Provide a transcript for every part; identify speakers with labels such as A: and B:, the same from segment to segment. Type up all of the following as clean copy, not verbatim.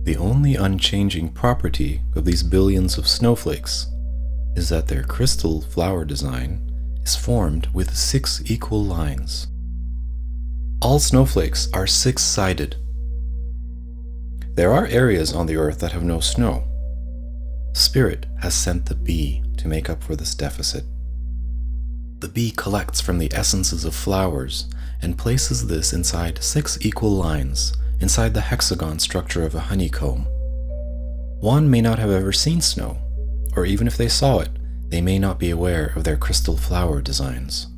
A: The only unchanging property of these billions of snowflakes is that their crystal flower design is formed with 6 equal lines. All snowflakes are 6-sided. There are areas on the earth that have no snow. Spirit has sent the bee to make up for this deficit. The bee collects from the essences of flowers and places this inside 6 equal lines inside the hexagon structure of a honeycomb. One may not have ever seen snow, or even if they saw it, they may not be aware of their crystal flower designs.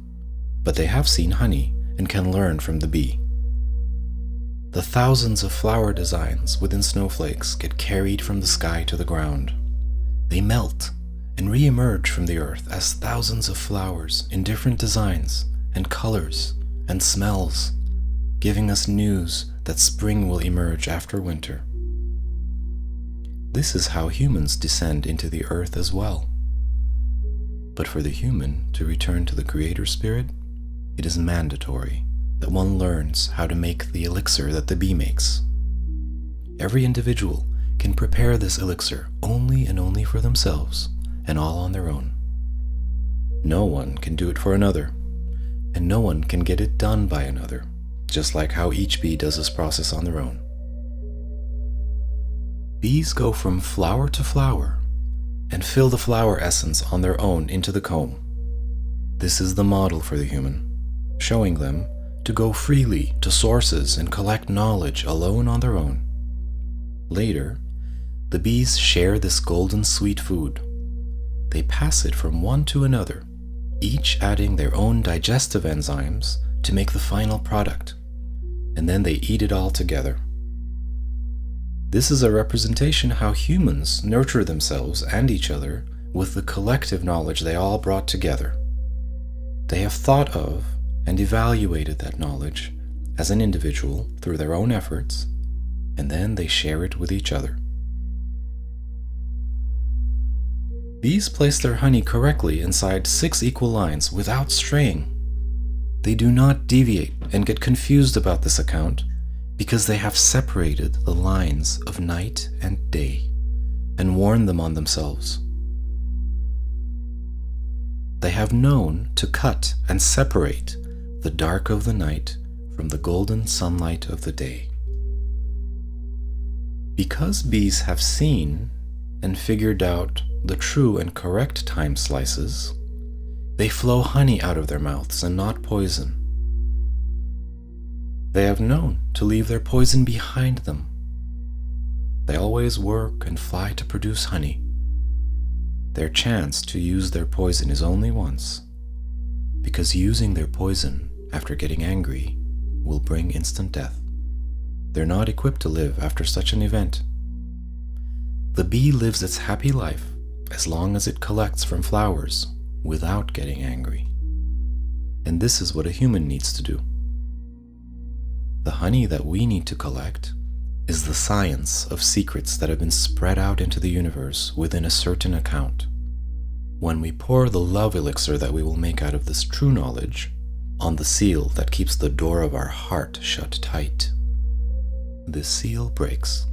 A: But they have seen honey and can learn from the bee. The thousands of flower designs within snowflakes get carried from the sky to the ground. They melt and re-emerge from the earth as thousands of flowers in different designs and colors and smells, giving us news that spring will emerge after winter. This is how humans descend into the earth as well. But for the human to return to the Creator Spirit, it is mandatory that one learns how to make the elixir that the bee makes. Every individual can prepare this elixir only and only for themselves, and all on their own. No one can do it for another, and no one can get it done by another, just like how each bee does this process on their own. Bees go from flower to flower and fill the flower essence on their own into the comb. This is the model for the human, showing them to go freely to sources and collect knowledge alone on their own. Later, the bees share this golden sweet food. They pass it from one to another, each adding their own digestive enzymes to make the final product, and then they eat it all together. This is a representation how humans nurture themselves and each other with the collective knowledge they all brought together. They have thought of and evaluated that knowledge as an individual through their own efforts, and then they share it with each other. Bees place their honey correctly inside 6 equal lines without straying. They do not deviate and get confused about this account because they have separated the lines of night and day and worn them on themselves. They have known to cut and separate the dark of the night from the golden sunlight of the day. Because bees have seen and figured out the true and correct time slices, they flow honey out of their mouths and not poison. They have known to leave their poison behind them. They always work and fly to produce honey. Their chance to use their poison is only once, because using their poison after getting angry will bring instant death. They're not equipped to live after such an event. The bee lives its happy life as long as it collects from flowers without getting angry. And this is what a human needs to do. The honey that we need to collect is the science of secrets that have been spread out into the universe within a certain account. When we pour the love elixir that we will make out of this true knowledge on the seal that keeps the door of our heart shut tight, this seal breaks.